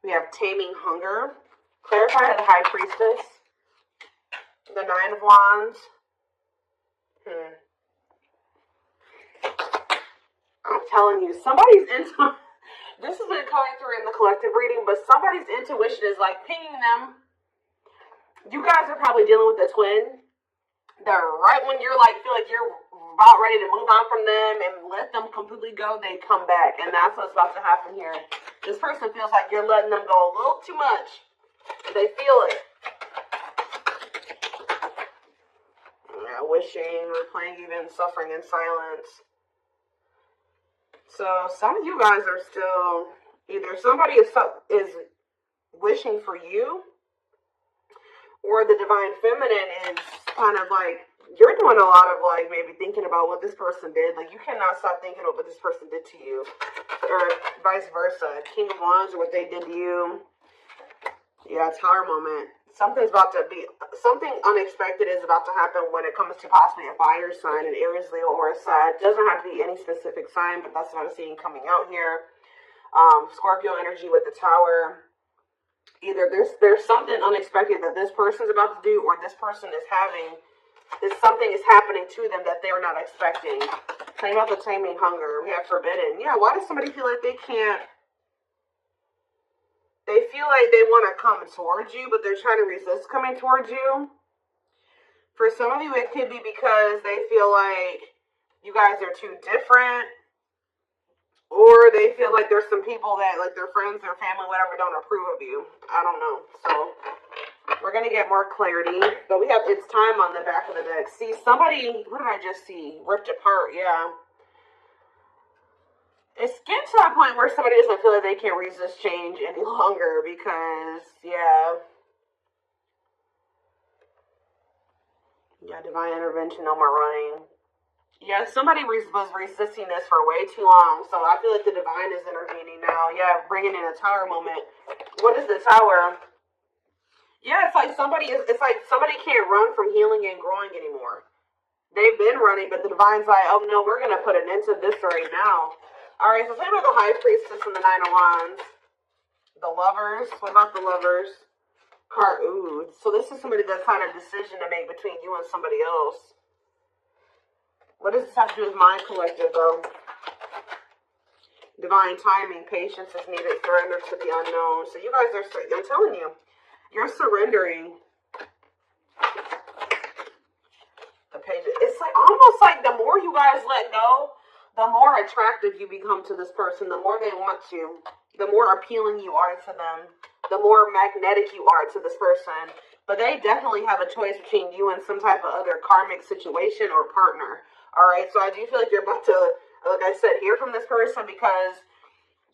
We have taming hunger. Clarify to the High Priestess. The Nine of Wands. I'm telling you, somebody's into... This has been coming through in the collective reading, but somebody's intuition is like pinging them. You guys are probably dealing with a twin. They're right when you're like, feel like you're about ready to move on from them and let them completely go, they come back. And that's what's about to happen here. This person feels like you're letting them go a little too much. They feel it. Yeah, wishing, replaying, even suffering in silence. So some of you guys are still, either somebody is wishing for you, or the divine feminine is kind of like, you're doing a lot of like maybe thinking about what this person did. Like you cannot stop thinking about what this person did to you, or vice versa. King of Wands, or what they did to you. Yeah, Tower moment. Something unexpected is about to happen when it comes to possibly a fire sign, an Aries, Leo, or a Sag. Doesn't have to be any specific sign, but that's what I'm seeing coming out here. Scorpio energy with the Tower. Either there's something unexpected that this person's about to do, or this person is having, something is happening to them that they're not expecting. Talking about the taming hunger. We have forbidden. Yeah, why does somebody feel like they can't? They feel like they want to come towards you, but they're trying to resist coming towards you. For some of you, it could be because they feel like you guys are too different. Or they feel like there's some people that, like their friends, their family, whatever, don't approve of you. I don't know. So, we're going to get more clarity. But we have It's Time on the back of the deck. See, somebody, what did I just see? Ripped apart, yeah. It's getting to that point where somebody doesn't feel like they can resist change any longer because, yeah. Yeah, divine intervention, no more running. Yeah, somebody was resisting this for way too long, so I feel like the divine is intervening now. Yeah, bringing in a Tower moment. What is the Tower? Yeah, it's like somebody can't run from healing and growing anymore. They've been running, but the divine's like, oh no, we're going to put an end to this right now. All right, so think about the High Priestess and the Nine of Wands. The Lovers. What about the Lovers? Card. Ooh. So this is somebody that's had a decision to make between you and somebody else. What does this have to do with my collective, though? Divine timing. Patience is needed. Surrender to the unknown. So you guys are, I'm telling you, you're surrendering. The page. It's like almost like the more you guys let go, the more attractive you become to this person, the more they want you, the more appealing you are to them, the more magnetic you are to this person. But they definitely have a choice between you and some type of other karmic situation or partner. All right, so I do feel like you're about to, like I said, hear from this person because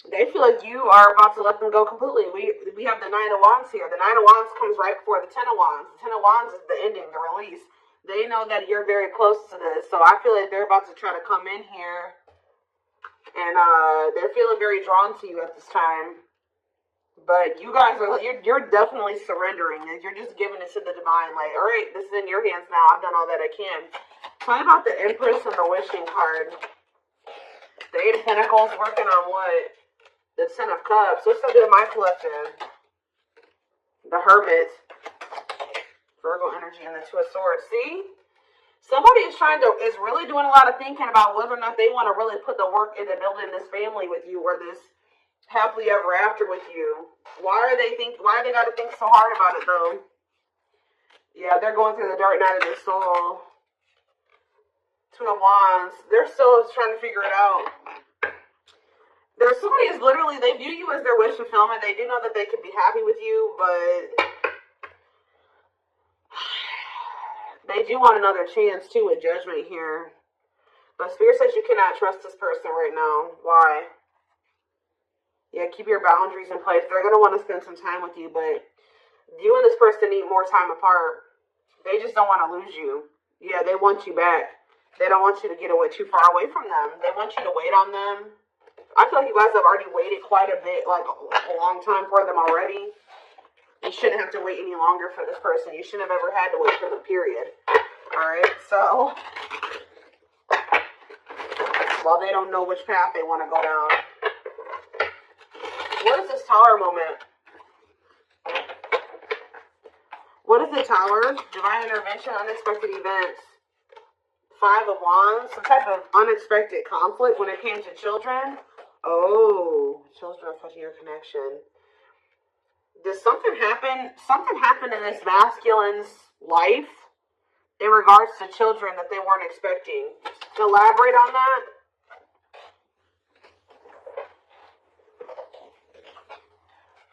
they feel like you are about to let them go completely. We have the Nine of Wands here. The Nine of Wands comes right before the Ten of Wands. The Ten of Wands is the ending, the release. They know that you're very close to this, so I feel like they're about to try to come in here, and they're feeling very drawn to you at this time. But you guys are, you're definitely surrendering, and you're just giving it to the divine, like, all right, this is in your hands now. I've done all that I can. Tell me about the Empress and the Wishing card. The Eight of Pentacles working on what? The Ten of Cups. What's up with my collective? The Hermit. Virgo energy and the Two of Swords. See? Somebody is really doing a lot of thinking about whether or not they want to really put the work into building this family with you or this happily ever after with you. Why they got to think so hard about it though? Yeah, they're going through the dark night of their soul. Two of Wands. They're still trying to figure it out. There's somebody is literally, they view you as their wish fulfillment. They do know that they could be happy with you, but they do want another chance, too, with Judgment here. But Spirit says you cannot trust this person right now. Why? Yeah, keep your boundaries in place. They're going to want to spend some time with you, but you and this person need more time apart. They just don't want to lose you. Yeah, they want you back. They don't want you to get away too far away from them. They want you to wait on them. I feel like you guys have already waited quite a bit, like a long time for them already. You shouldn't have to wait any longer for this person. You shouldn't have ever had to wait for them, period. Alright, so well, they don't know which path they want to go down. What is this Tower moment? What is the Tower? Divine intervention, unexpected events. 5 of Wands, some type of unexpected conflict when it came to children. Oh, children affecting your connection. Does something happen? Something happened in this masculine's life in regards to children that they weren't expecting. Elaborate on that.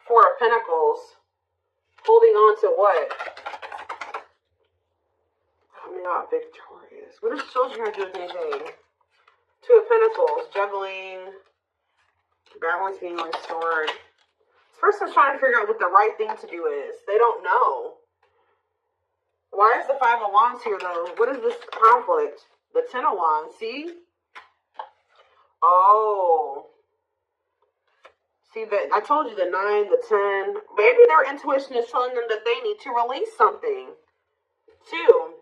Four of Pentacles. Holding on to what? Coming out victorious. What does children have to do with anything? 2 of Pentacles. Juggling. Balance being restored. This person's trying to figure out what the right thing to do is. They don't know. Why is the 5 of Wands here, though? What is this conflict? The 10 of Wands. See? Oh. See, that I told you the 9, the 10. Maybe their intuition is telling them that they need to release something. 2.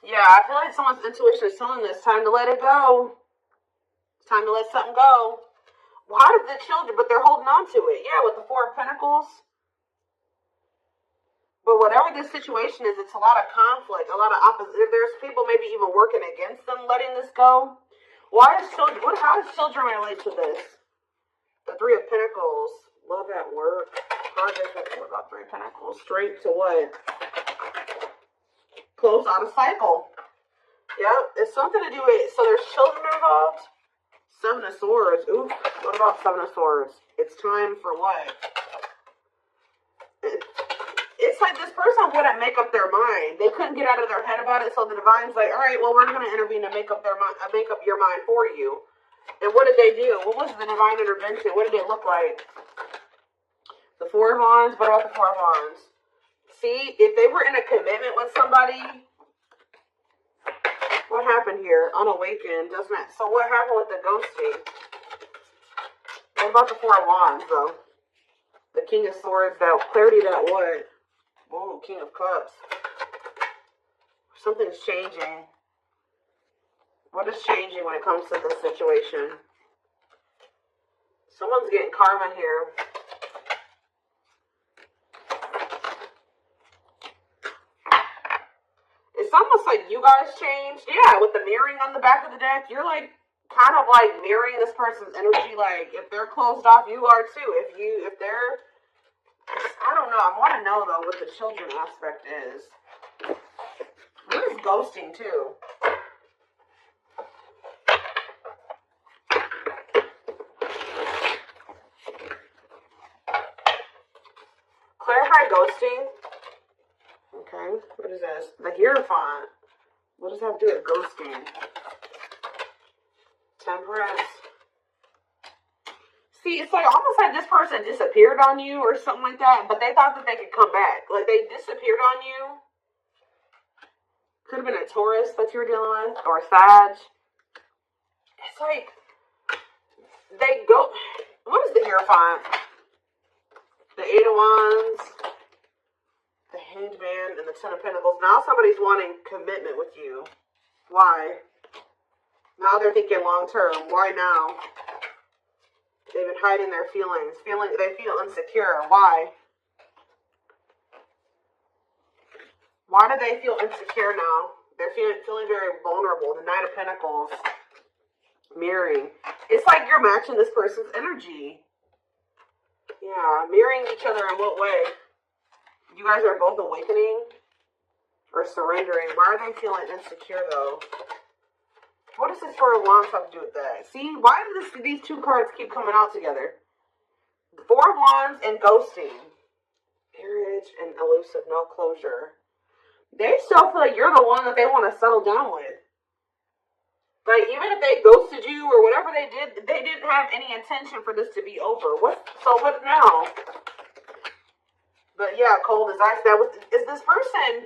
Yeah, I feel like someone's intuition is telling them it's time to let it go. It's time to let something go. Well, how did the children, but they're holding on to it. Yeah, with the 4 of Pentacles. But whatever this situation is, it's a lot of conflict, a lot of opposition. There's people maybe even working against them letting this go. Why is children, how does children relate to this? The 3 of Pentacles. Love at work. Project. What about 3 of Pentacles? Straight to what? Close out a cycle. Yep. It's something to do with, so there's children involved. 7 of Swords. Ooh. What about 7 of Swords? It's time for what? It's like this person wouldn't make up their mind. They couldn't get out of their head about it, so the divine's like, all right, well, we're going to intervene to make up their mind, make up your mind for you. And what did they do? What was the divine intervention? What did it look like? The 4 of Wands. What about the 4 of Wands? See, if they were in a commitment with somebody, what happened here? Unawakened, doesn't it? So what happened with the ghosting? What about the 4 of Wands, though? The King of Swords, that clarity, that what? Oh, King of Cups. Something's changing. What is changing when it comes to this situation? Someone's getting karma here. It's almost like you guys changed. Yeah, with the mirroring on the back of the deck, you're like kind of like mirroring this person's energy. Like if they're closed off, you are too. If they're, I don't know. I want to know though what the children aspect is. What is ghosting too? Clarify ghosting. Okay, what is this? The Hierophant. What does that have to do with ghosting? Temperance. See, it's like almost like this person disappeared on you or something like that, but they thought that they could come back. Like they disappeared on you. Could have been a Taurus that you were dealing with, or a Sag. It's like they go. What is the Hierophant? The 8 of Wands, the Hanged Man, and the 10 of Pentacles. Now somebody's wanting commitment with you. Why? Now they're thinking long term. Why now? They've been hiding their feelings. They feel insecure. Why? Why do they feel insecure now? They're feeling very vulnerable. The Knight of Pentacles. Mirroring. It's like you're matching this person's energy. Yeah, mirroring each other in what way? You guys are both awakening or surrendering. Why are they feeling insecure though? What does this 4 of Wands have to do with that? See, why do these 2 cards keep coming out together? The 4 of Wands and ghosting. Marriage and elusive, no closure. They still feel like you're the one that they want to settle down with. Like, even if they ghosted you or whatever they did, they didn't have any intention for this to be over. So what now? But yeah, cold as ice. Is this person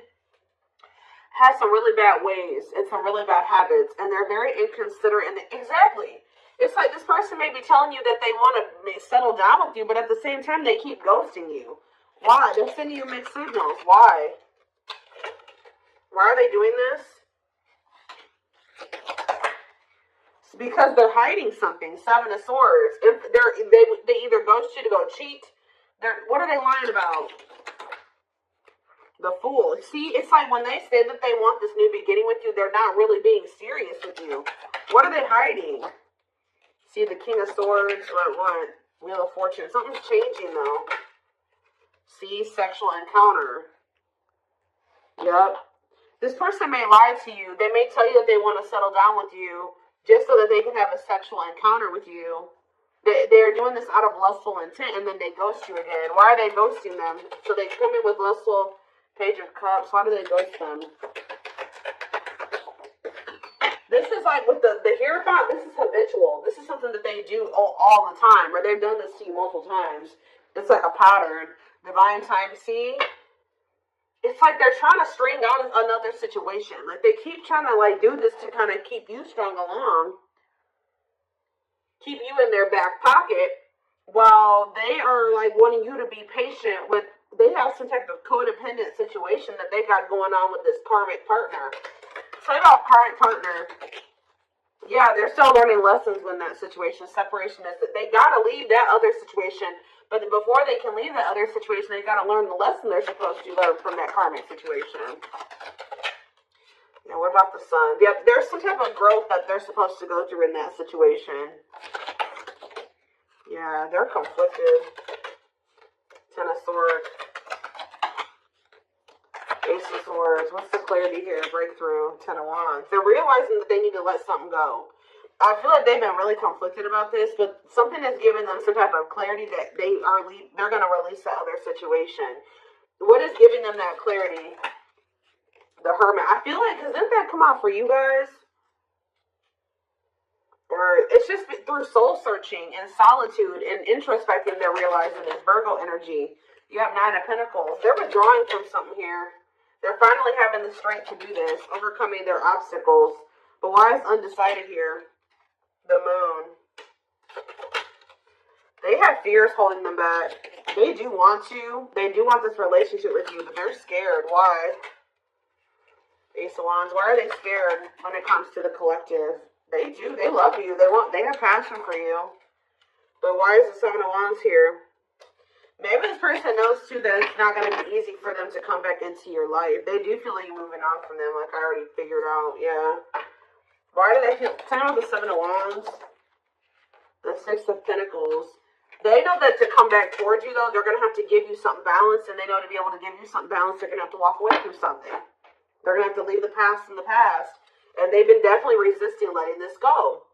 has some really bad ways and some really bad habits, and they're very inconsiderate. And exactly. It's like this person may be telling you that they want to settle down with you, but at the same time, they keep ghosting you. Why? They're sending you mixed signals. Why? Why are they doing this? Because they're hiding something. 7 of Swords. If they either ghost you to go cheat, What are they lying about? The Fool. See, it's like when they say that they want this new beginning with you, they're not really being serious with you. What are they hiding? See, the King of Swords, what? Wheel of Fortune. Something's changing, though. See, sexual encounter. Yep. This person may lie to you. They may tell you that they want to settle down with you just so that they can have a sexual encounter with you. They're doing this out of lustful intent, and then they ghost you again. Why are they ghosting them? So they come in with lustful Page of Cups. Why do they ghost them? This is like with the Hierophant, this is habitual. This is something that they do all the time, or they've done this to you multiple times. It's like a pattern. Divine time, see? It's like they're trying to string out another situation. Like they keep trying to like do this to kind of keep you strung along. Keep you in their back pocket while they are like wanting you to be patient with. They have some type of codependent situation that they got going on with this karmic partner. Say about karmic partner. Yeah, they're still learning lessons in that situation. Separation is that they got to leave that other situation. But before they can leave that other situation, they got to learn the lesson they're supposed to learn from that karmic situation. Now, what about the Sun? Yeah, there's some type of growth that they're supposed to go through in that situation. Yeah, they're conflicted. Ten of Swords. Ace of Swords. What's the clarity here? Breakthrough. Ten of Wands. They're realizing that they need to let something go. I feel like they've been really conflicted about this, but something has given them some type of clarity that they're going to release that other situation. What is giving them that clarity? The Hermit. I feel like, because didn't that come out for you guys? Or it's just through soul searching and solitude and introspecting they're realizing this Virgo energy. You have Nine of Pentacles. They're withdrawing from something here. They're finally having the strength to do this, overcoming their obstacles. But why is undecided here? The Moon. They have fears holding them back. They do want you. They do want this relationship with you, but they're scared. Why? Ace of Wands. Why are they scared when it comes to the collective? They do. They love you. They have passion for you. But why is the Seven of Wands here? Maybe this person knows too that it's not going to be easy for them to come back into your life. They do feel like you're moving on from them, like I already figured out. Yeah. Why do they feel? Tell me about the Seven of Wands. The Six of Pentacles. They know that to come back towards you, though, they're going to have to give you something balanced. And they know to be able to give you something balanced, they're going to have to walk away from something. They're going to have to leave the past in the past. And they've been definitely resisting letting this go.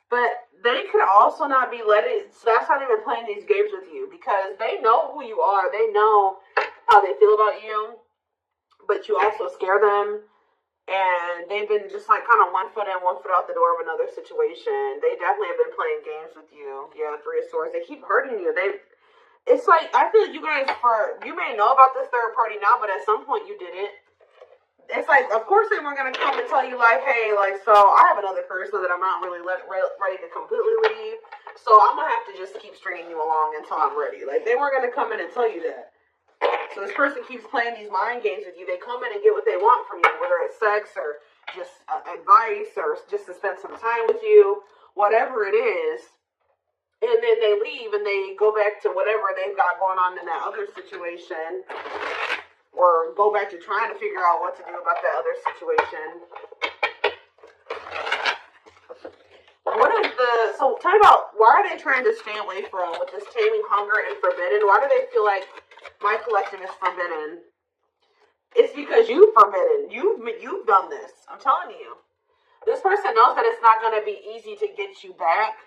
But they could also not be letting... So that's how they've been playing these games with you. Because they know who you are. They know how they feel about you. But you also scare them. And they've been just like kind of one foot in, one foot out the door of another situation. They definitely have been playing games with you. Yeah, Three of Swords. They keep hurting you. It's like, I feel like you guys, you may know about this third party now, but at some point you didn't. It's like, of course they weren't going to come and tell you like, hey, like, so I have another person that I'm not really ready to completely leave. So I'm going to have to just keep stringing you along until I'm ready. Like, they weren't going to come in and tell you that. So this person keeps playing these mind games with you. They come in and get what they want from you, whether it's sex or just advice or just to spend some time with you, whatever it is. And then they leave and they go back to whatever they've got going on in that other situation, or go back to trying to figure out what to do about that other situation. So tell me about, why are they trying to stay away from, with this Taming, Hunger, and Forbidden? Why do they feel like my collective is forbidden? It's because you've forbidden. You've done this. I'm telling you. This person knows that it's not going to be easy to get you back.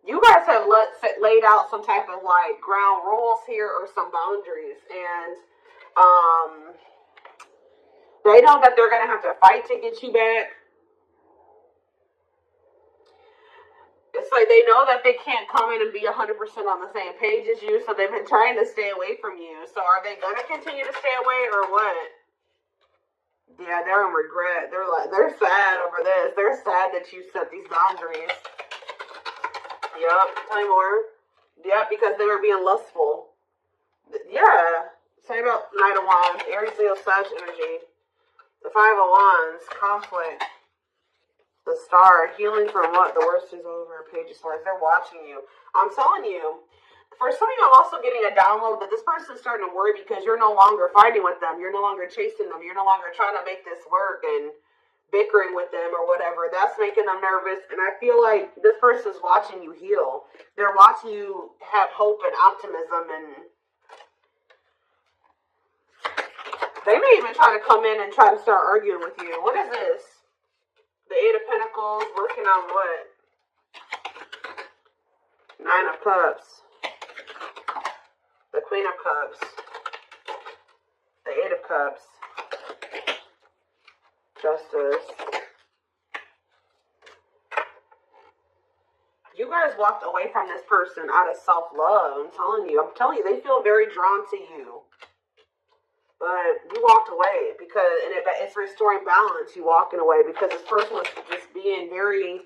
You guys have laid out some type of like ground rules here or some boundaries. And they know that they're going to have to fight to get you back. It's like they know that they can't come in and be 100% on the same page as you, so they've been trying to stay away from you. So are they going to continue to stay away or what? Yeah, they're in regret. They're sad over this. They're sad that you set these boundaries. Yep, tell me more. Yeah, because they were being lustful. Yeah. Tell me about Knight of Wands, Aries, Leo, Sag energy. The Five of Wands, conflict. The Star, healing from what? The worst is over. Page of Swords. They're watching you. I'm telling you, For some of you, I'm also getting a download that this person's starting to worry because you're no longer fighting with them. You're no longer chasing them. You're no longer trying to make this work and bickering with them or whatever. That's making them nervous. And I feel like this person's watching you heal. They're watching you have hope and optimism, and they may even try to come in and try to start arguing with you. What is this? The Eight of Pentacles, working on what? Nine of Cups. The Queen of Cups. The Eight of Cups. Justice. You guys walked away from this person out of self-love. I'm telling you, they feel very drawn to you. But you walked away because, and it's restoring balance, you walking away, because this person was just being very,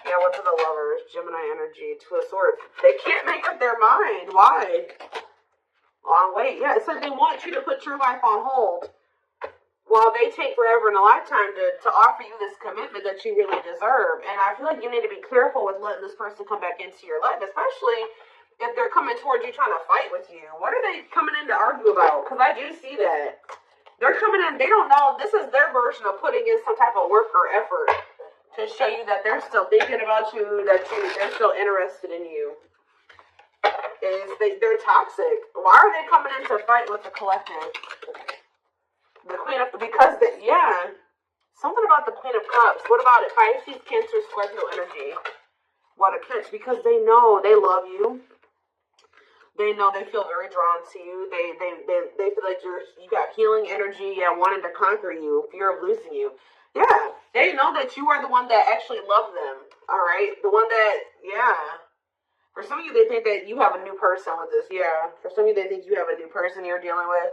yeah, what are the Lovers? Gemini energy, Two of Swords. They can't make up their mind. Why? Long wait. Yeah, it's like they want you to put your life on hold while they take forever in a lifetime to offer you this commitment that you really deserve. And I feel like you need to be careful with letting this person come back into your life, especially if they're coming towards you trying to fight with you. What are they coming in to argue about? Because I do see that. They're coming in, they don't know, this is their version of putting in some type of work or effort to show you that they're still thinking about you, that they're still interested in you. They're toxic. Why are they coming in to fight with the collective? The Queen of, because, something about the Queen of Cups. What about it? Pisces, Cancer, Scorpio energy. What a catch, because they know they love you. They know they feel very drawn to you. They feel like you got healing energy, wanting to conquer you, fear of losing you. Yeah, they know that you are the one that actually love them. All right, the one that, For some of you, they think that you have a new person with this. Yeah, for some of you, they think you have a new person you're dealing with.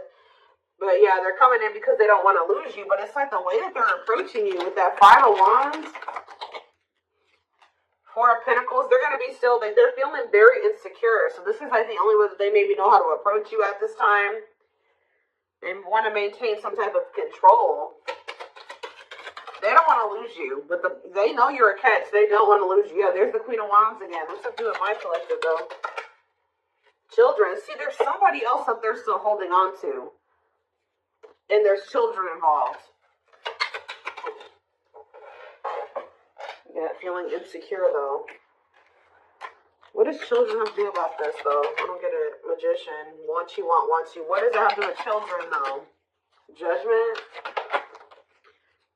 But yeah, they're coming in because they don't want to lose you. But it's like the way that they're approaching you with that Five of Wands, Four of Pentacles, they're going to be still, they're feeling very insecure. So this is like the only way that they maybe know how to approach you at this time. They want to maintain some type of control. They don't want to lose you, but they know you're a catch. They don't want to lose you. Yeah, there's the Queen of Wands again. What's up to do with my collective, though? Children. See, there's somebody else up there still holding on to. And there's children involved. Yeah, feeling insecure, though. What does children have to do about this, though? I don't get it. Magician. Want you, want you. What does that have to do with children, though? Judgment.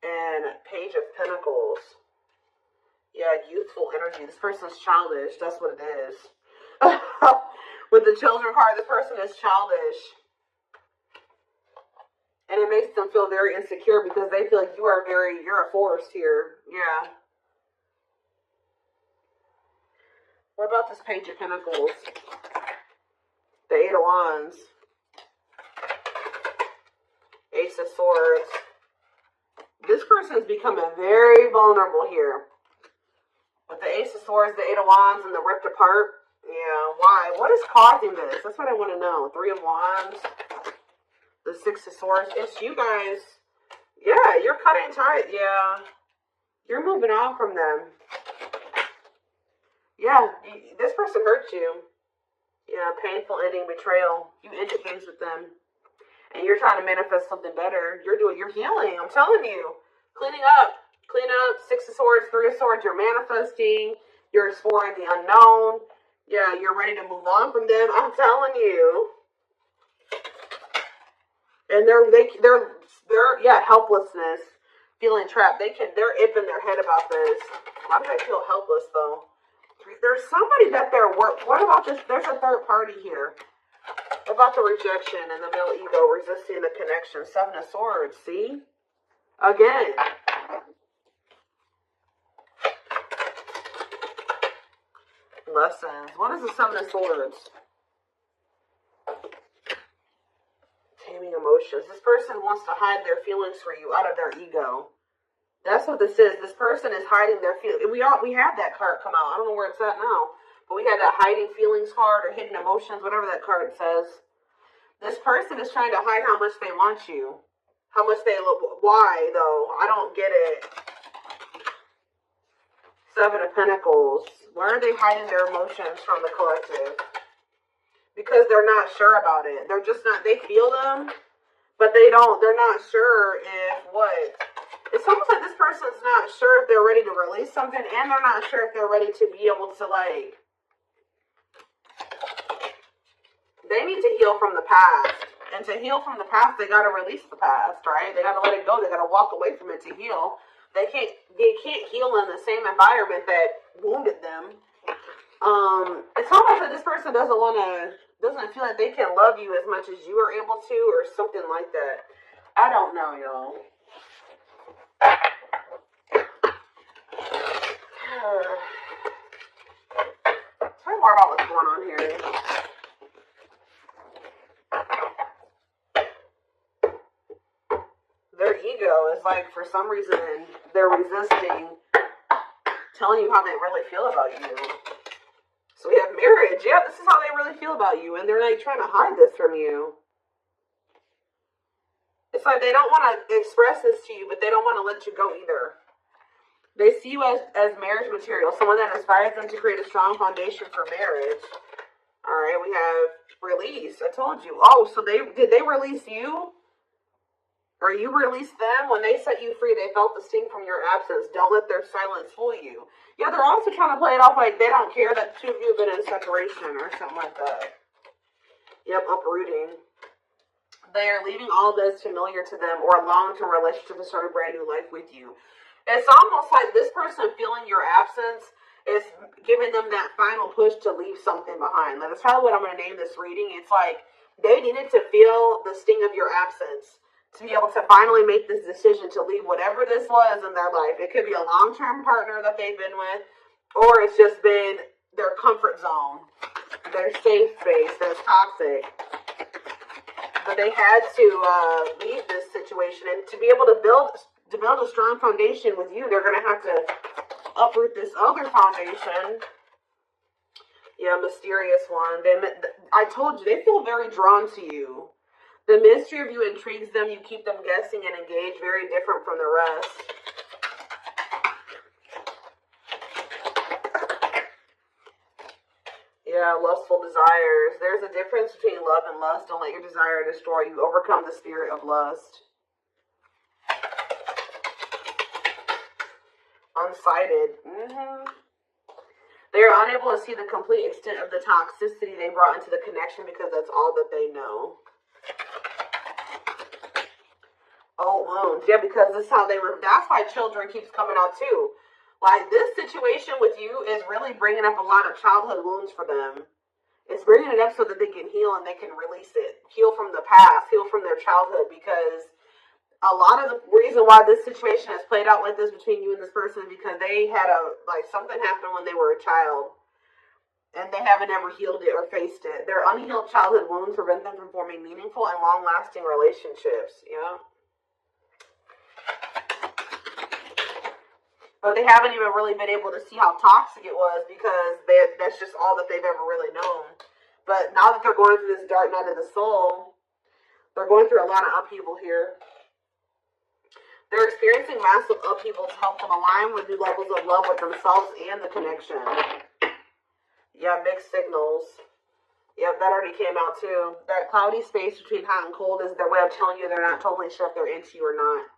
And Page of Pentacles. Yeah, youthful energy. This person's childish. That's what it is. With the children card, this person is childish. And it makes them feel very insecure because they feel like you're a force here. Yeah. What about this Page of Pentacles? The Eight of Wands. Ace of Swords. This person is becoming very vulnerable here. With the Ace of Swords, the Eight of Wands, and the ripped apart. Yeah, why? What is causing this? That's what I want to know. Three of Wands. The Six of Swords. It's you guys. Yeah, you're cutting tight. Yeah. You're moving on from them. Yeah, this person hurt you. Yeah, painful ending, betrayal. You ended things with them. And you're trying to manifest something better. You're healing. I'm telling you. Cleaning up. Clean up. Six of Swords, Three of Swords. You're manifesting. You're exploring the unknown. Yeah, you're ready to move on from them. I'm telling you. And they're helplessness. Feeling trapped. They're ipping their head about this. Why do they feel helpless, though? There's somebody that what about this? There's a third party here. What about the rejection and the male ego resisting the connection? Seven of Swords, see? Again. Lessons. What is the Seven of Swords? Taming emotions. This person wants to hide their feelings for you out of their ego. That's what this is. This person is hiding their feelings. We had that card come out. I don't know where it's at now. But we had that hiding feelings card or hidden emotions, whatever that card says. This person is trying to hide how much they want you. How much they love. Why, though? I don't get it. Seven of Pentacles. Why are they hiding their emotions from the collective? because they're not sure about it. They're just not, they feel them, but they're not sure if what. It's almost like this person's not sure if they're ready to release something, and they're not sure if they're ready to be able to, like, they need to heal from the past. And to heal from the past, they gotta release the past, right? They gotta let it go. They gotta walk away from it to heal. They can't heal in the same environment that wounded them. It's almost like this person doesn't feel like they can love you as much as you are able to, or something like that. I don't know, y'all. Tell me more about what's going on here. Their ego is like, for some reason, they're resisting telling you how they really feel about you. So we have marriage. Yeah, this is how they really feel about you. And they're like trying to hide this from you. It's like they don't want to express this to you, but they don't want to let you go either. They see you as marriage material, someone that inspires them to create a strong foundation for marriage. All right, we have release. I told you. Oh, so did they release you? Or you released them? When they set you free, they felt the sting from your absence. Don't let their silence fool you. Yeah, they're also trying to play it off like they don't care that the two of you have been in separation or something like that. Yep, uprooting. They are leaving all that's familiar to them or a long-term relationship to start a brand new life with you. It's almost like this person feeling your absence is giving them that final push to leave something behind. Like, that's probably what I'm going to name this reading. It's like they needed to feel the sting of your absence to be able to finally make this decision to leave whatever this was in their life. It could be a long-term partner that they've been with, or it's just been their comfort zone, their safe space that's toxic. But they had to leave this situation, and to be able to build a strong foundation with you, they're going to have to uproot this other foundation. Yeah, mysterious one. I told you, they feel very drawn to you. The mystery of you intrigues them. You keep them guessing and engaged, very different from the rest. Yeah, lustful desires. There's a difference between love and lust. Don't let your desire destroy you. Overcome the spirit of lust. Unsighted. They are unable to see the complete extent of the toxicity they brought into the connection because that's all that they know. Old wounds. Yeah, because this is how they were. That's why children keeps coming out too. Like, this situation with you is really bringing up a lot of childhood wounds for them. It's bringing it up so that they can heal and they can release it. Heal from the past. Heal from their childhood, because a lot of the reason why this situation has played out like this between you and this person is because they had something happened when they were a child and they haven't ever healed it or faced it. Their unhealed childhood wounds prevent them from forming meaningful and long-lasting relationships. Yeah. But they haven't even really been able to see how toxic it was because that's just all that they've ever really known. But now that they're going through this dark night of the soul, they're going through a lot of upheaval here. They're experiencing massive upheaval to help them align with new levels of love with themselves and the connection. Yeah, mixed signals. Yep, that already came out too. That cloudy space between hot and cold is their way of telling you they're not totally sure if they're into you or not.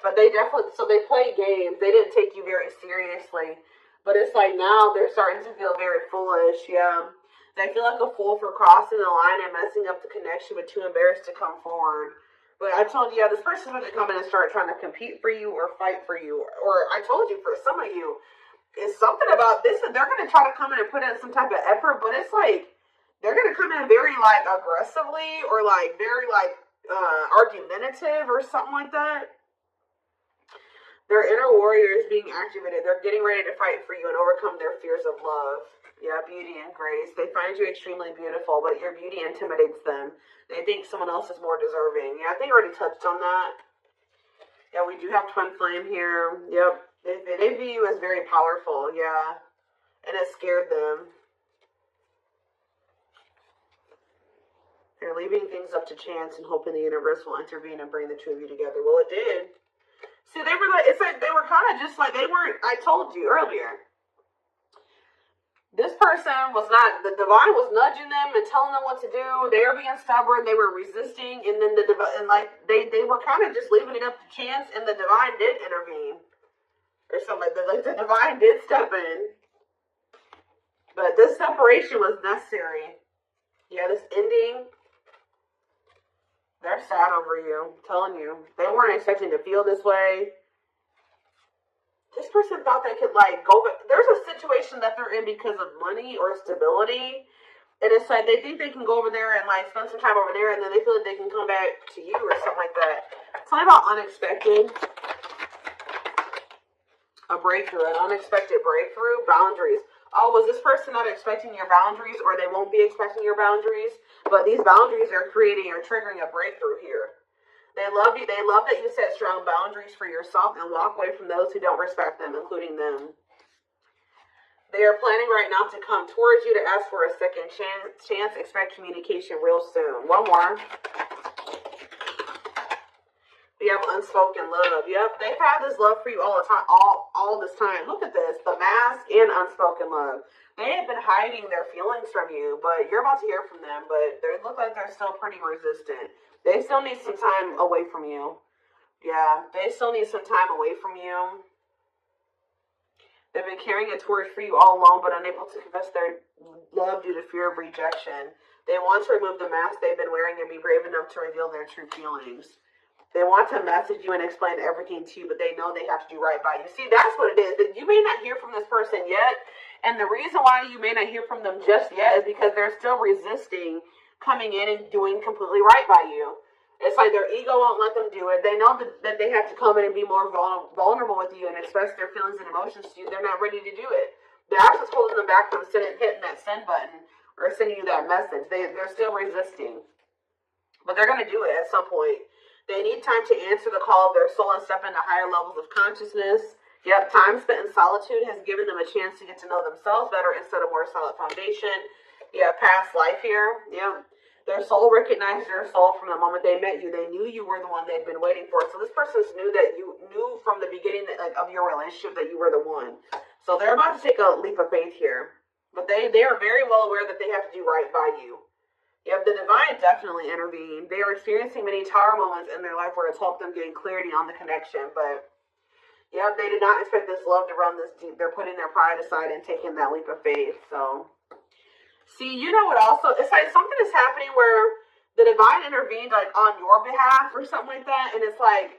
But they definitely, so they play games. They didn't take you very seriously. But it's like now they're starting to feel very foolish, yeah. They feel like a fool for crossing the line and messing up the connection, but too embarrassed to come forward. But I told you, yeah, this person's going to come in and start trying to compete for you or fight for you. Or I told you, for some of you, it's something about this. They're going to try to come in and put in some type of effort, but it's like, they're going to come in very, like, aggressively or, like, very, like, argumentative or something like that. Their inner warrior is being activated. They're getting ready to fight for you and overcome their fears of love. Yeah, beauty and grace. They find you extremely beautiful, but your beauty intimidates them. They think someone else is more deserving. Yeah, I think I already touched on that. Yeah, we do have twin flame here. Yep. They view you as very powerful. Yeah. And it scared them. They're leaving things up to chance and hoping the universe will intervene and bring the two of you together. Well, it did. See, they were like, it's like they were kind of just like, they weren't, I told you earlier. This person was not, the divine was nudging them and telling them what to do. They were being stubborn. They were resisting. And then they were kind of just leaving it up to chance. And the divine did intervene. Or something like that. Like the divine did step in. But this separation was necessary. Yeah, this ending. They're sad over you. I'm telling you. They weren't expecting to feel this way. This person thought they could, like, go back. There's a situation that they're in because of money or stability. And it's like they think they can go over there and, like, spend some time over there. And then they feel like they can come back to you or something like that. Something about unexpected. A breakthrough. An unexpected breakthrough. Boundaries. Oh, was this person not expecting your boundaries? Or they won't be expecting your boundaries? But these boundaries are creating or triggering a breakthrough here. They love you. They love that you set strong boundaries for yourself and walk away from those who don't respect them, including them. They are planning right now to come towards you to ask for a second chance. Expect communication real soon. One more. We have unspoken love. Yep, they've had this love for you all the time, all this time. Look at this, the mask and unspoken love. They have been hiding their feelings from you, but you're about to hear from them. But they look like they're still pretty resistant. They still need some time away from you. Yeah, they still need some time away from you. They've been carrying a torch for you all alone, but unable to confess their love due to fear of rejection. They want to remove the mask they've been wearing and be brave enough to reveal their true feelings. They want to message you and explain everything to you, but they know they have to do right by you. See, that's what it is. You may not hear from this person yet, and the reason why you may not hear from them just yet is because they're still resisting coming in and doing completely right by you. It's like their ego won't let them do it. They know that they have to come in and be more vulnerable with you and express their feelings and emotions to you. They're not ready to do it. That's what's holding them back from hitting that send button or sending you that message. They're still resisting. But they're going to do it at some point. They need time to answer the call of their soul and step into higher levels of consciousness. Yep, time spent in solitude has given them a chance to get to know themselves better instead of more solid foundation. Yeah, past life here. Yeah. Their soul recognized their soul from the moment they met you. They knew you were the one they'd been waiting for. So this person knew that you knew from the beginning that, like, of your relationship that you were the one. So they're about to take a leap of faith here. But they are very well aware that they have to do right by you. Yep, the divine definitely intervened. They are experiencing many tower moments in their life where it's helped them gain clarity on the connection. But yeah, they did not expect this love to run this deep. They're putting their pride aside and taking that leap of faith. So see, you know what also, it's like something is happening where the divine intervened, like, on your behalf or something like that, and it's like,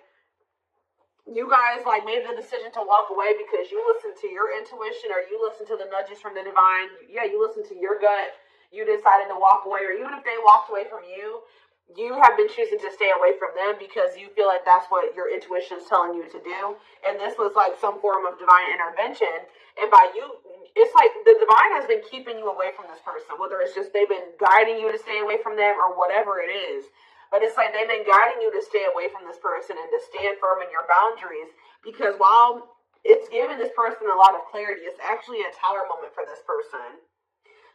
you guys, like, made the decision to walk away because you listened to your intuition or you listened to the nudges from the divine. Yeah, you listened to your gut. You decided to walk away, or even if they walked away from you, you have been choosing to stay away from them because you feel like that's what your intuition is telling you to do. And this was like some form of divine intervention. And by you, it's like the divine has been keeping you away from this person, whether it's just they've been guiding you to stay away from them or whatever it is. But it's like they've been guiding you to stay away from this person and to stand firm in your boundaries, because while it's giving this person a lot of clarity, it's actually a tower moment for this person.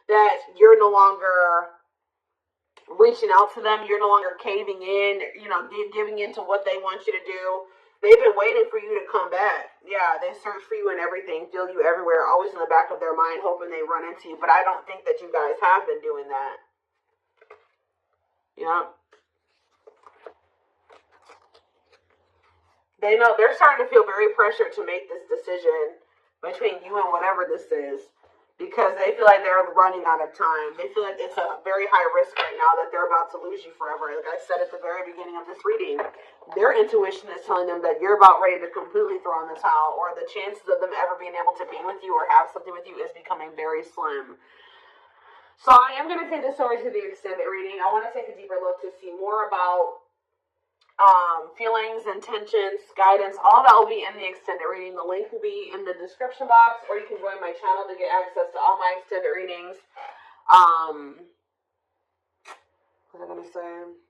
That you're no longer reaching out to them, you're no longer caving in, giving in to what they want you to do. They've been waiting for you to come back. Yeah, they search for you and everything, feel you everywhere, always in the back of their mind, hoping they run into you. But I don't think that you guys have been doing that. Yeah. They know they're starting to feel very pressured to make this decision between you and whatever this is, because they feel like they're running out of time. They feel like it's a very high risk right now that they're about to lose you forever. Like I said at the very beginning of this reading, their intuition is telling them that you're about ready to completely throw in the towel, or the chances of them ever being able to be with you or have something with you is becoming very slim. So I am going to take this over to the extended reading. I want to take a deeper look to see more about feelings, intentions, guidance. All that will be in the extended reading. The link will be in the description box, or you can join my channel to get access to all my extended readings. What was I going to say?